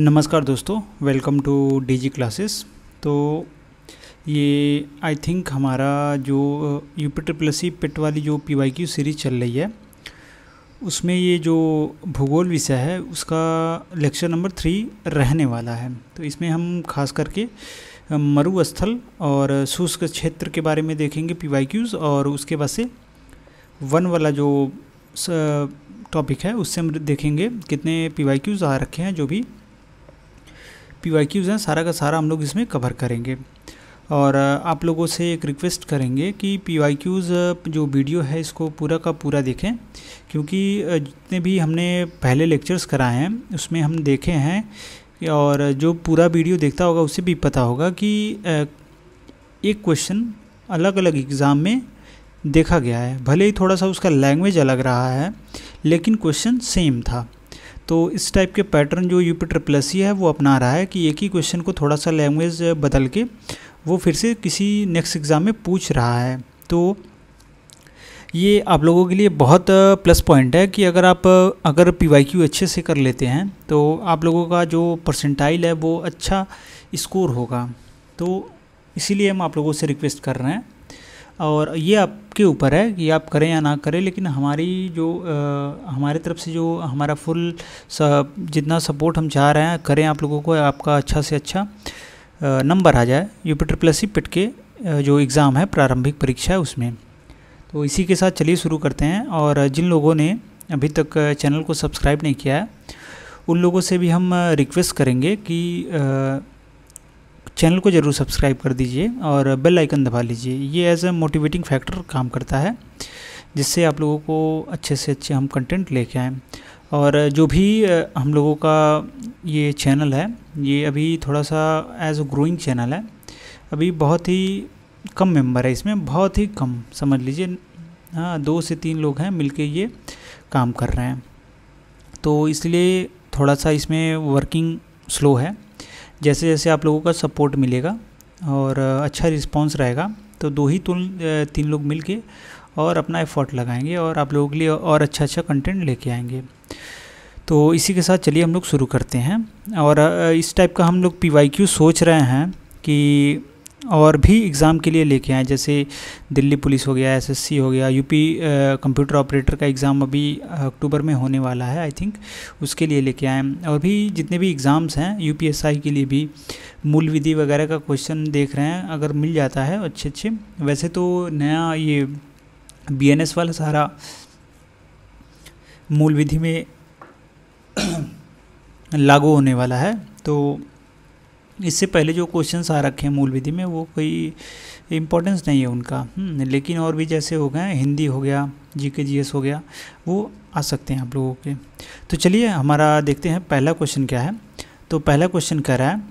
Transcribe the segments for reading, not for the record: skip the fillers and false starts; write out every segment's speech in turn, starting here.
नमस्कार दोस्तों, welcome two DG classes. तो ये आई थिंक हमारा जो यूपी ट्रिपल एस सी पिट वाली जो पीवाईक्यू सीरीज चल रही है उसमें ये जो भूगोल विषय है उसका लेक्चर नंबर 3 रहने वाला है। तो इसमें हम खास करके मरुस्थल और शुष्क क्षेत्र के बारे में देखेंगे पीवाईक्यूज़, और उसके बाद से वन वाला जो टॉपिक है उससे हम देखेंगे कितने पीवाईक्यूज़ आ रखे हैं। जो भी पीवाईक्यूज़ हैं सारा का सारा हम लोग इसमें कवर करेंगे। और आप लोगों से एक रिक्वेस्ट करेंगे कि पीवाईक्यूज़ जो वीडियो है इसको पूरा का पूरा देखें, क्योंकि जितने भी हमने पहले लेक्चर्स कराए हैं उसमें हम देखे हैं, और जो पूरा वीडियो देखता होगा उसे भी पता होगा कि एक क्वेश्चन अलग अलग एग्ज़ाम में देखा गया है। भले ही थोड़ा सा उसका लैंग्वेज अलग रहा है लेकिन क्वेश्चन सेम था। तो इस टाइप के पैटर्न जो यूपी ट्रिपल एस सी है वो अपना रहा है कि एक ही क्वेश्चन को थोड़ा सा लैंग्वेज बदल के वो फिर से किसी नेक्स्ट एग्ज़ाम में पूछ रहा है। तो ये आप लोगों के लिए बहुत प्लस पॉइंट है कि अगर पीवाईक्यू अच्छे से कर लेते हैं तो आप लोगों का जो परसेंटाइल है वो अच्छा स्कोर होगा। तो इसीलिए हम आप लोगों से रिक्वेस्ट कर रहे हैं, और ये आपके ऊपर है कि आप करें या ना करें, लेकिन हमारे तरफ से जो हमारा फुल जितना सपोर्ट हम चाह रहे हैं करें आप लोगों को, आपका अच्छा से अच्छा नंबर आ जाए यूपी ट्रिपल एस सी पिट के जो एग्ज़ाम है प्रारंभिक परीक्षा है उसमें। तो इसी के साथ चलिए शुरू करते हैं। और जिन लोगों ने अभी तक चैनल को सब्सक्राइब नहीं किया है उन लोगों से भी हम रिक्वेस्ट करेंगे कि चैनल को ज़रूर सब्सक्राइब कर दीजिए और बेल आइकन दबा लीजिए। ये एज ए मोटिवेटिंग फैक्टर काम करता है, जिससे आप लोगों को अच्छे से अच्छे हम कंटेंट लेके आएँ। और जो भी हम लोगों का ये चैनल है ये अभी थोड़ा सा एज ए ग्रोइंग चैनल है, अभी बहुत ही कम मेंबर है इसमें, बहुत ही कम समझ लीजिए। हाँ, 2 से 3 लोग हैं मिलके ये काम कर रहे हैं। तो इसलिए थोड़ा सा इसमें वर्किंग स्लो है। जैसे जैसे आप लोगों का सपोर्ट मिलेगा और अच्छा रिस्पांस रहेगा तो 2-3 लोग मिलके और अपना एफर्ट लगाएंगे और आप लोगों के लिए और अच्छा कंटेंट लेके आएंगे। तो इसी के साथ चलिए हम लोग शुरू करते हैं। और इस टाइप का हम लोग पीवाईक्यू सोच रहे हैं कि और भी एग्ज़ाम के लिए लेके आएँ, जैसे दिल्ली पुलिस हो गया, एसएससी हो गया, यूपी कंप्यूटर ऑपरेटर का एग्ज़ाम अभी अक्टूबर में होने वाला है आई थिंक, उसके लिए लेके आएँ। और भी जितने भी एग्ज़ाम्स हैं यूपीएसआई के लिए भी मूल विधि वगैरह का क्वेश्चन देख रहे हैं, अगर मिल जाता है अच्छे। वैसे तो नया ये बीएनएस वाला सारा मूल विधि में लागू होने वाला है, तो इससे पहले जो क्वेश्चंस आ रखे हैं मूल विधि में वो कोई इम्पोर्टेंस नहीं है उनका, लेकिन और भी जैसे हो गए हिंदी हो गया, जीके जीएस हो गया, वो आ सकते हैं आप लोगों के। तो चलिए हमारा देखते हैं पहला क्वेश्चन क्या है। तो पहला क्वेश्चन कह रहा है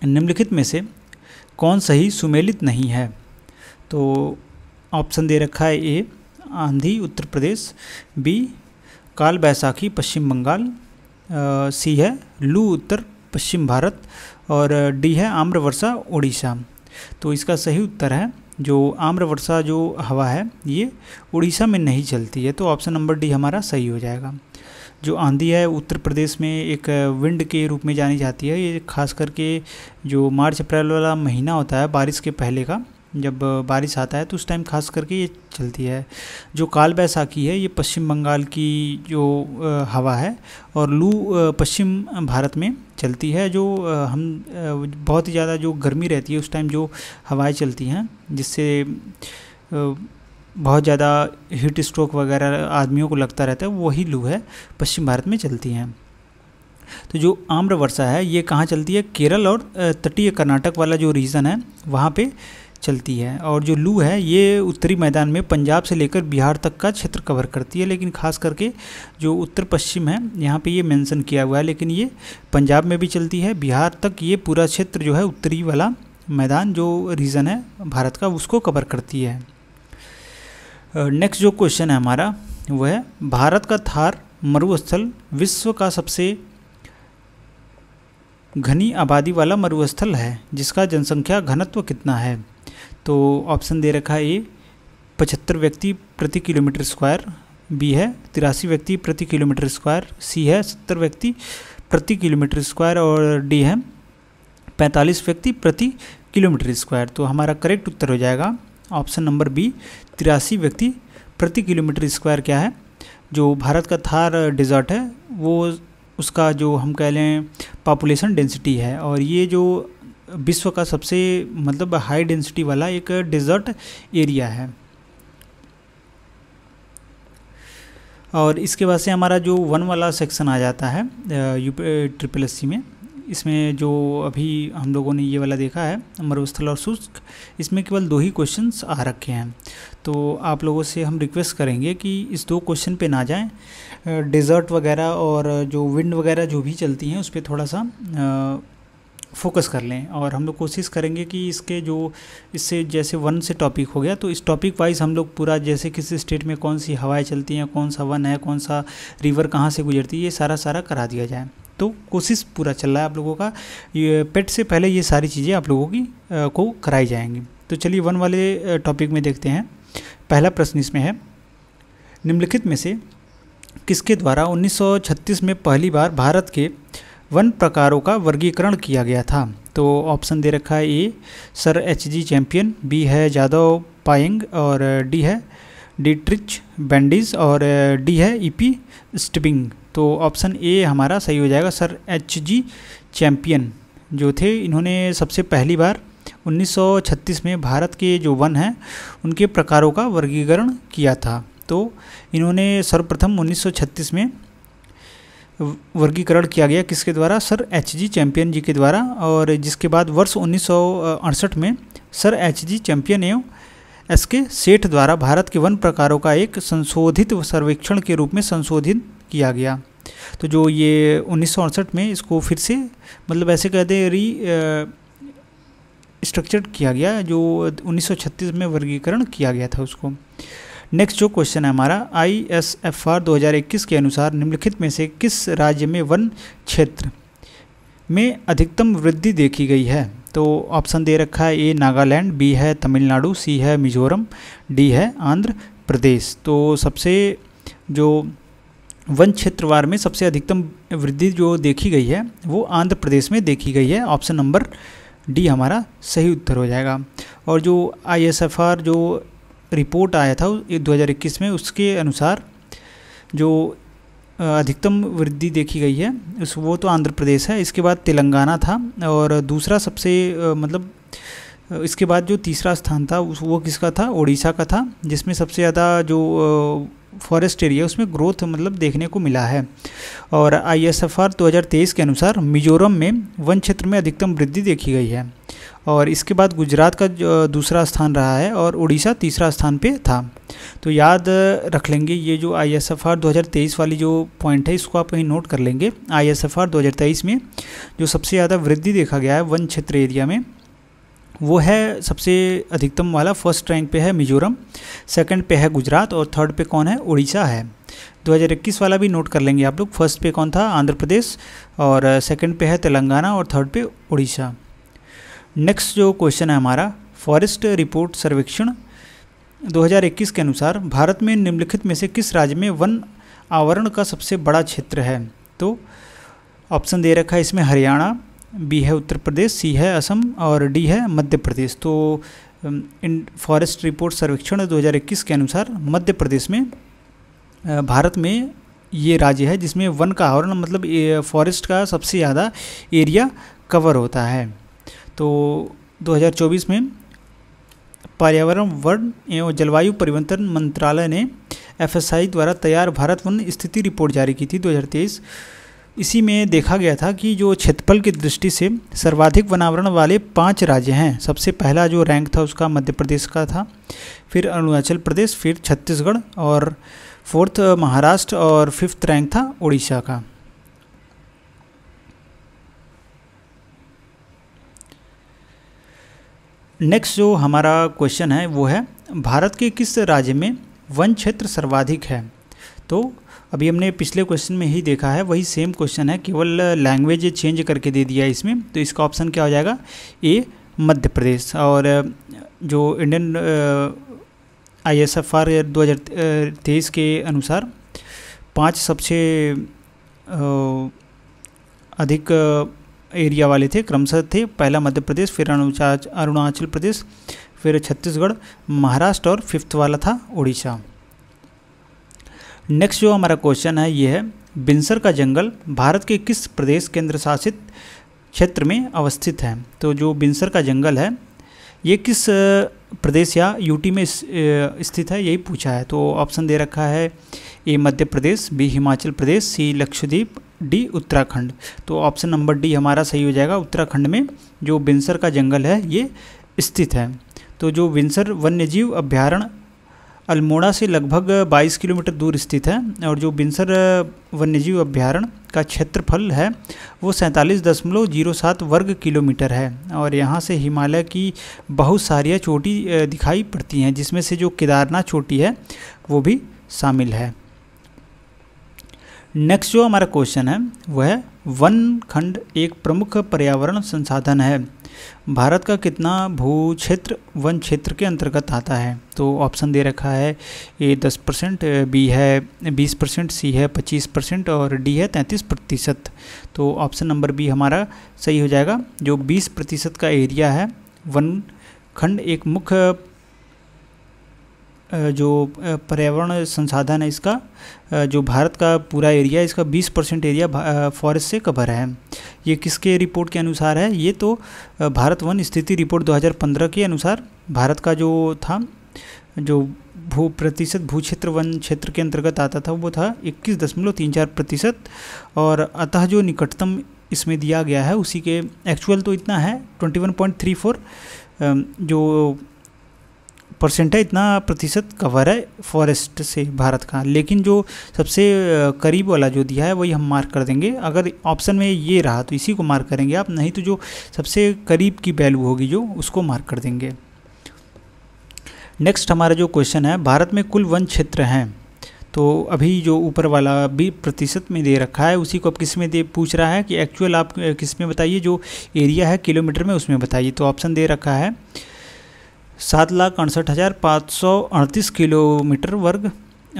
निम्नलिखित में से कौन सही सुमेलित नहीं है। तो ऑप्शन दे रखा है ए आंधी उत्तर प्रदेश, बी काल बैसाखी पश्चिम बंगाल, सी है लू उत्तर पश्चिम भारत, और डी है आम्र वर्षा उड़ीसा। तो इसका सही उत्तर है जो आम्र वर्षा जो हवा है ये उड़ीसा में नहीं चलती है, तो ऑप्शन नंबर डी हमारा सही हो जाएगा। जो आंधी है उत्तर प्रदेश में एक विंड के रूप में जानी जाती है। ये खास करके जो मार्च अप्रैल वाला महीना होता है बारिश के पहले का, जब बारिश आता है तो उस टाइम खास करके ये चलती है। जो काल बैसाखी है ये पश्चिम बंगाल की जो हवा है, और लू पश्चिम भारत में चलती है। जो हम बहुत ही ज़्यादा जो गर्मी रहती है उस टाइम जो हवाएं चलती हैं, जिससे बहुत ज़्यादा हीट स्ट्रोक वगैरह आदमियों को लगता रहता है, वही लू है पश्चिम भारत में चलती हैं। तो जो आम्र वर्षा है ये कहाँ चलती है, केरल और तटीय कर्नाटक वाला जो रीजन है वहाँ पे चलती है। और जो लू है ये उत्तरी मैदान में पंजाब से लेकर बिहार तक का क्षेत्र कवर करती है, लेकिन खास करके जो उत्तर पश्चिम है यहाँ पे ये मेंशन किया हुआ है, लेकिन ये पंजाब में भी चलती है, बिहार तक ये पूरा क्षेत्र जो है उत्तरी वाला मैदान जो रीजन है भारत का उसको कवर करती है। नेक्स्ट जो क्वेश्चन है हमारा वो है भारत का थार मरुस्थल विश्व का सबसे घनी आबादी वाला मरुस्थल है जिसका जनसंख्या घनत्व कितना है। तो ऑप्शन दे रखा है ए 75 व्यक्ति प्रति किलोमीटर स्क्वायर, बी है 83 व्यक्ति प्रति किलोमीटर स्क्वायर, सी है 70 व्यक्ति प्रति किलोमीटर स्क्वायर और डी है 45 व्यक्ति प्रति किलोमीटर स्क्वायर। तो हमारा करेक्ट उत्तर हो जाएगा ऑप्शन नंबर बी 83 व्यक्ति प्रति किलोमीटर स्क्वायर क्या है। जो भारत का थार डिज़र्ट है वो उसका जो हम कह लें पॉपुलेशन डेंसिटी है, और ये जो विश्व का सबसे मतलब हाई डेंसिटी वाला एक डिज़र्ट एरिया है। और इसके बाद से हमारा जो वन वाला सेक्शन आ जाता है UPSSC में। इसमें जो अभी हम लोगों ने ये वाला देखा है मरुस्थल और शुष्क, इसमें केवल 2 ही क्वेश्चंस आ रखे हैं। तो आप लोगों से हम रिक्वेस्ट करेंगे कि इस 2 क्वेश्चन पे ना जाएं, डेजर्ट वगैरह और जो विंड वगैरह जो भी चलती हैं उस पर थोड़ा सा फोकस कर लें। और हम लोग कोशिश करेंगे कि इसके जो इससे जैसे वन से टॉपिक हो गया तो इस टॉपिक वाइज हम लोग पूरा जैसे किस स्टेट में कौन सी हवाएं चलती हैं, कौन सा वन है, कौन सा रिवर कहाँ से गुजरती है, ये सारा करा दिया जाए। तो कोशिश पूरा चल रहा है आप लोगों का। ये पेट से पहले ये सारी चीज़ें आप लोगों की को कराई जाएंगी। तो चलिए वन वाले टॉपिक में देखते हैं। पहला प्रश्न इसमें है, निम्नलिखित में से किसके द्वारा 1936 में पहली बार भारत के वन प्रकारों का वर्गीकरण किया गया था। तो ऑप्शन दे रखा है ए सर HG चैंपियन, बी है जादव पायेंग और डी है डिट्रिच बेंडिस और डी है EP स्टिबिंग। तो ऑप्शन ए हमारा सही हो जाएगा। सर HG चैंपियन जो थे इन्होंने सबसे पहली बार 1936 में भारत के जो वन हैं उनके प्रकारों का वर्गीकरण किया था। तो इन्होंने सर्वप्रथम 1936 में वर्गीकरण किया गया किसके द्वारा, सर HG चैंपियन जी के द्वारा। और जिसके बाद वर्ष 1968 में सर HG चैंपियन एवं SK सेठ द्वारा भारत के वन प्रकारों का एक संशोधित सर्वेक्षण के रूप में संशोधित किया गया। तो जो ये 1968 में इसको फिर से मतलब ऐसे कहते हैं स्ट्रक्चर्ड किया गया, जो 1936 में वर्गीकरण किया गया था उसको। नेक्स्ट जो क्वेश्चन है हमारा, ISFR 2021 के अनुसार निम्नलिखित में से किस राज्य में वन क्षेत्र में अधिकतम वृद्धि देखी गई है। तो ऑप्शन दे रखा है ए नागालैंड, बी है तमिलनाडु, सी है मिजोरम, डी है आंध्र प्रदेश। तो सबसे जो वन क्षेत्रवार में सबसे अधिकतम वृद्धि जो देखी गई है वो आंध्र प्रदेश में देखी गई है। ऑप्शन नंबर डी हमारा सही उत्तर हो जाएगा। और जो ISFR जो रिपोर्ट आया था 2021 में उसके अनुसार जो अधिकतम वृद्धि देखी गई है वो तो आंध्र प्रदेश है। इसके बाद तेलंगाना था और दूसरा सबसे मतलब इसके बाद जो तीसरा स्थान था वो किसका था, उड़ीसा का था, जिसमें सबसे ज़्यादा जो फॉरेस्ट एरिया उसमें ग्रोथ मतलब देखने को मिला है। और ISFR 2023 के अनुसार मिजोरम में वन क्षेत्र में अधिकतम वृद्धि देखी गई है। और इसके बाद गुजरात का दूसरा स्थान रहा है और उड़ीसा तीसरा स्थान पे था। तो याद रख लेंगे ये जो ISFR 2023 वाली जो पॉइंट है इसको आप कहीं नोट कर लेंगे। ISFR 2023 में जो सबसे ज़्यादा वृद्धि देखा गया है वन क्षेत्र एरिया में वो है सबसे अधिकतम वाला फर्स्ट रैंक पे है मिजोरम, सेकंड पे है गुजरात और थर्ड पे कौन है, उड़ीसा है। 2021 वाला भी नोट कर लेंगे आप लोग। फर्स्ट पे कौन था, आंध्र प्रदेश, और सेकंड पे है तेलंगाना और थर्ड पे उड़ीसा। नेक्स्ट जो क्वेश्चन है हमारा, फॉरेस्ट रिपोर्ट सर्वेक्षण 2021 के अनुसार भारत में निम्नलिखित में से किस राज्य में वन आवरण का सबसे बड़ा क्षेत्र है। तो ऑप्शन दे रखा है इसमें हरियाणा, बी है उत्तर प्रदेश, सी है असम और डी है मध्य प्रदेश। तो इन फॉरेस्ट रिपोर्ट सर्वेक्षण 2021 के अनुसार मध्य प्रदेश में भारत में ये राज्य है जिसमें वन का आवरण मतलब फॉरेस्ट का सबसे ज़्यादा एरिया कवर होता है। तो 2024 में पर्यावरण वन एवं जलवायु परिवर्तन मंत्रालय ने FSI द्वारा तैयार भारत वन स्थिति रिपोर्ट जारी की थी 2023। इसी में देखा गया था कि जो क्षेत्रफल की दृष्टि से सर्वाधिक वनावरण वाले 5 राज्य हैं। सबसे पहला जो रैंक था उसका मध्य प्रदेश का था, फिर अरुणाचल प्रदेश, फिर छत्तीसगढ़ और फोर्थ महाराष्ट्र और फिफ्थ रैंक था उड़ीसा का। नेक्स्ट जो हमारा क्वेश्चन है वो है भारत के किस राज्य में वन क्षेत्र सर्वाधिक है। तो अभी हमने पिछले क्वेश्चन में ही देखा है वही सेम क्वेश्चन है, केवल लैंग्वेज चेंज करके दे दिया है इसमें। तो इसका ऑप्शन क्या हो जाएगा, ए मध्य प्रदेश। और जो इंडियन ISFR 2023 के अनुसार 5 सबसे अधिक एरिया वाले थे, क्रमशः थे। पहला मध्य प्रदेश, फिर अरुणाचल प्रदेश, फिर छत्तीसगढ़, महाराष्ट्र और फिफ्थ वाला था उड़ीसा। नेक्स्ट जो हमारा क्वेश्चन है ये है, बिनसर का जंगल भारत के किस प्रदेश केंद्र शासित क्षेत्र में अवस्थित है? तो जो बिनसर का जंगल है ये किस प्रदेश या यूटी में स्थित है, यही पूछा है। तो ऑप्शन दे रखा है ए मध्य प्रदेश, बी हिमाचल प्रदेश, सी लक्षद्वीप, डी उत्तराखंड। तो ऑप्शन नंबर डी हमारा सही हो जाएगा। उत्तराखंड में जो बिनसर का जंगल है ये स्थित है। तो जो बिनसर वन्यजीव अभ्यारण्य अल्मोड़ा से लगभग 22 किलोमीटर दूर स्थित है और जो बिनसर वन्यजीव अभ्यारण्य का क्षेत्रफल है वो 47.07 वर्ग किलोमीटर है और यहाँ से हिमालय की बहुत सारी चोटी दिखाई पड़ती हैं, जिसमें से जो केदारनाथ चोटी है वो भी शामिल है। नेक्स्ट जो हमारा क्वेश्चन है वह है, वन खंड एक प्रमुख पर्यावरण संसाधन है, भारत का कितना भू क्षेत्र वन क्षेत्र के अंतर्गत आता है? तो ऑप्शन दे रखा है ए 10%, बी है 20%, सी है 25% और डी है 33%। तो ऑप्शन नंबर बी हमारा सही हो जाएगा। जो 20% का एरिया है वन खंड एक मुख्य जो पर्यावरण संसाधन है इसका, जो भारत का पूरा एरिया है इसका 20% एरिया फॉरेस्ट से कवर है। ये किसके रिपोर्ट के अनुसार है? ये तो भारत वन स्थिति रिपोर्ट 2015 के अनुसार भारत का जो था जो भू क्षेत्र वन क्षेत्र के अंतर्गत आता था वो था 21.34% और अतः जो निकटतम इसमें दिया गया है उसी के एक्चुअल तो इतना है 21.34 जो परसेंट है, इतना प्रतिशत कवर है फॉरेस्ट से भारत का। लेकिन जो सबसे करीब वाला जो दिया है वही हम मार्क कर देंगे। अगर ऑप्शन में ये रहा तो इसी को मार्क करेंगे आप, नहीं तो जो सबसे करीब की वैल्यू होगी जो उसको मार्क कर देंगे। नेक्स्ट हमारा जो क्वेश्चन है, भारत में कुल वन क्षेत्र हैं। तो अभी जो ऊपर वाला 20% में दे रखा है उसी को अब किस में दे पूछ रहा है कि एक्चुअल आप किस में बताइए, जो एरिया है किलोमीटर में उसमें बताइए। तो ऑप्शन दे रखा है 7,68,538 किलोमीटर वर्ग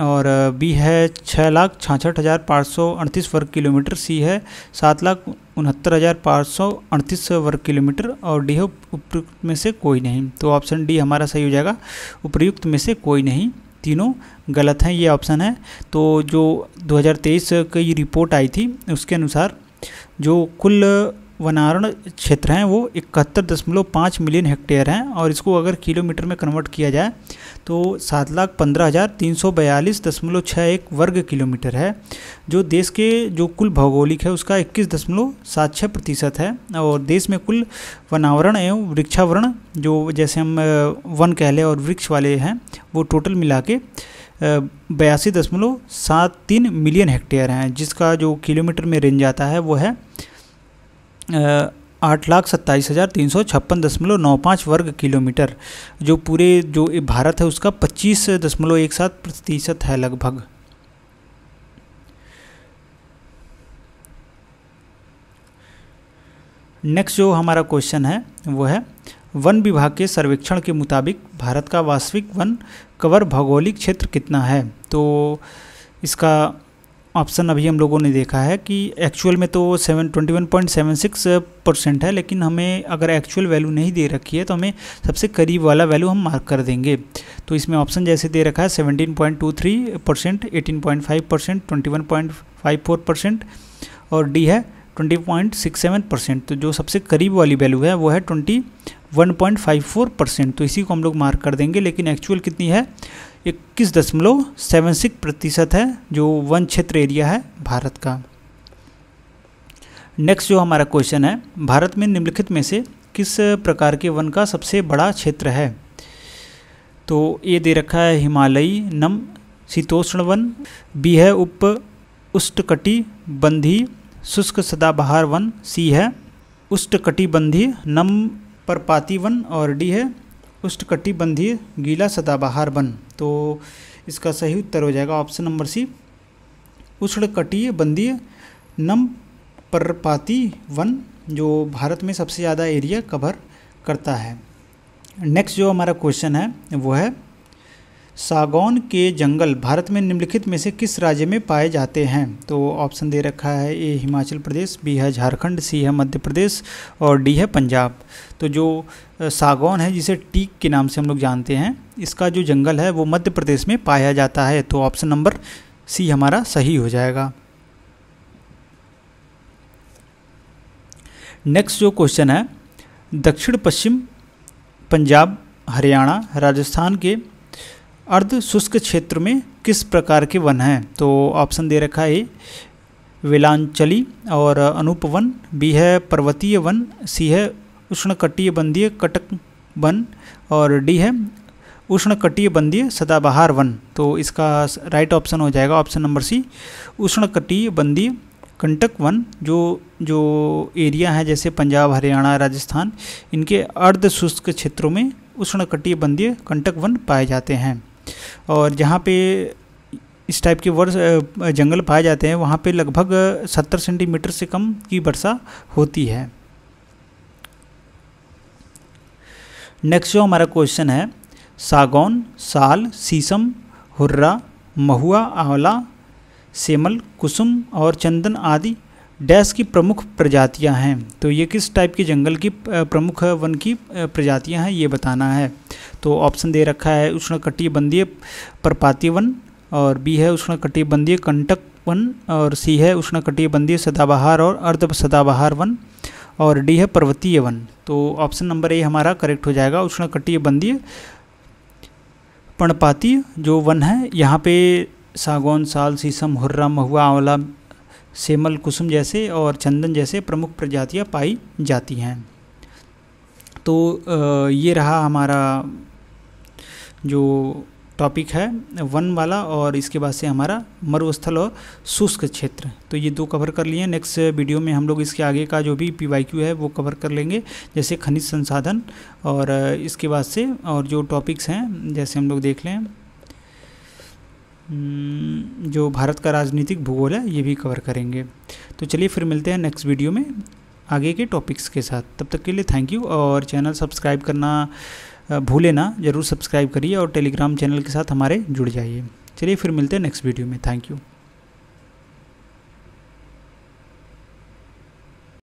और बी है 6,66,538 वर्ग किलोमीटर, सी है 7,69,538 वर्ग किलोमीटर और डी है उपयुक्त में से कोई नहीं। तो ऑप्शन डी हमारा सही हो जाएगा, उपयुक्त में से कोई नहीं। तीनों गलत हैं, ये ऑप्शन है। तो जो 2023 की रिपोर्ट आई थी उसके अनुसार जो कुल वनारण क्षेत्र हैं वो 71.5 मिलियन हेक्टेयर हैं और इसको अगर किलोमीटर में कन्वर्ट किया जाए तो 7,15,342.61 वर्ग किलोमीटर है, जो देश के जो कुल भौगोलिक है उसका 21.76% है। और देश में कुल वनावरण एवं वृक्षावरण जो जैसे हम वन कह लें और वृक्ष वाले हैं वो टोटल मिला के 82.73 मिलियन हेक्टेयर हैं, जिसका जो किलोमीटर में रेंज आता है वो है 8,27,356.95 वर्ग किलोमीटर, जो पूरे जो भारत है उसका 25.17% है लगभग। नेक्स्ट जो हमारा क्वेश्चन है वो है, वन विभाग के सर्वेक्षण के मुताबिक भारत का वास्तविक वन कवर भौगोलिक क्षेत्र कितना है? तो इसका ऑप्शन अभी हम लोगों ने देखा है कि एक्चुअल में तो 21.76% है, लेकिन हमें अगर एक्चुअल वैल्यू नहीं दे रखी है तो हमें सबसे करीब वाला वैल्यू हम मार्क कर देंगे। तो इसमें ऑप्शन जैसे दे रखा है 17.23%, 18.5%, 21.54% और डी है 20.67%। तो जो सबसे करीब वाली वैल्यू है वो है 21.54%। तो इसी को हम लोग मार्क कर देंगे, लेकिन एक्चुअल कितनी है 21.76% है जो वन क्षेत्र एरिया है भारत का। नेक्स्ट जो हमारा क्वेश्चन है, भारत में निम्नलिखित में से किस प्रकार के वन का सबसे बड़ा क्षेत्र है? तो ये दे रखा है हिमालयी नम शीतोष्ण वन, बी है उप उष्णकटिबंधीय शुष्क सदाबहार वन, सी है उष्णकटिबंधीय नम पर्णपाती वन और डी है उष्णकटिबंधीय गीला सदाबहार वन। तो इसका सही उत्तर हो जाएगा ऑप्शन नंबर सी, उष्णकटिबंधीय नम पर्णपाती वन, जो भारत में सबसे ज़्यादा एरिया कवर करता है। नेक्स्ट जो हमारा क्वेश्चन है वो है, सागौन के जंगल भारत में निम्नलिखित में से किस राज्य में पाए जाते हैं? तो ऑप्शन दे रखा है, ए हिमाचल प्रदेश, बी है झारखंड, सी है मध्य प्रदेश और डी है पंजाब। तो जो सागौन है, जिसे टीक के नाम से हम लोग जानते हैं, इसका जो जंगल है वो मध्य प्रदेश में पाया जाता है। तो ऑप्शन नंबर सी हमारा सही हो जाएगा। नेक्स्ट जो क्वेश्चन है, दक्षिण पश्चिम पंजाब, हरियाणा, राजस्थान के अर्ध शुष्क क्षेत्र में किस प्रकार के वन हैं? तो ऑप्शन दे रखा है, वेलांचली और अनूप वन, बी है पर्वतीय वन, सी है उष्णकटिबंधीय कटक वन और डी है उष्णकटिबंधीय सदाबहार वन। तो इसका राइट ऑप्शन हो जाएगा ऑप्शन नंबर सी, उष्णकटिबंधीय कंटक वन। जो एरिया है जैसे पंजाब, हरियाणा, राजस्थान, इनके अर्ध शुष्क क्षेत्रों में उष्णकटिबंधीय कंटक वन पाए जाते हैं। और जहाँ पे इस टाइप के जंगल पाए जाते हैं वहाँ पे लगभग 70 सेंटीमीटर से कम की वर्षा होती है। नेक्स्ट जो हमारा क्वेश्चन है, सागौन, साल, शीशम, हुर्रा, महुआ, आंवला, सेमल, कुसुम और चंदन आदि डैश की प्रमुख प्रजातियां हैं। तो ये किस टाइप के जंगल की प्रमुख वन की प्रजातियां हैं, ये बताना है। तो ऑप्शन दे रखा है, उष्णकटिबंधीय पर्वतीय वन और बी है उष्णकटिबंधीय कंटक वन और सी है उष्णकटिबंधीय सदाबहार और अर्ध सदाबहार वन और डी है पर्वतीय वन। तो ऑप्शन नंबर ए हमारा करेक्ट हो जाएगा, उष्णकटिबंधीय पर्णपातीय जो वन है, यहाँ पे सागौन, साल, शीशम, हुर्रा, महुआ, आंवला, सेमल, कुसुम जैसे और चंदन जैसे प्रमुख प्रजातियां पाई जाती हैं। तो ये रहा हमारा जो टॉपिक है वन वाला, और इसके बाद से हमारा मरुस्थल और शुष्क क्षेत्र। तो ये दो कवर कर लिए। नेक्स्ट वीडियो में हम लोग इसके आगे का जो भी PYQ है वो कवर कर लेंगे, जैसे खनिज संसाधन, और इसके बाद से और जो टॉपिक्स हैं जैसे हम लोग देख लें जो भारत का राजनीतिक भूगोल है ये भी कवर करेंगे। तो चलिए फिर मिलते हैं नेक्स्ट वीडियो में आगे के टॉपिक्स के साथ। तब तक के लिए थैंक यू, और चैनल सब्सक्राइब करना भूलें ना, ज़रूर सब्सक्राइब करिए और टेलीग्राम चैनल के साथ हमारे जुड़ जाइए। चलिए फिर मिलते हैं नेक्स्ट वीडियो में। Thank you.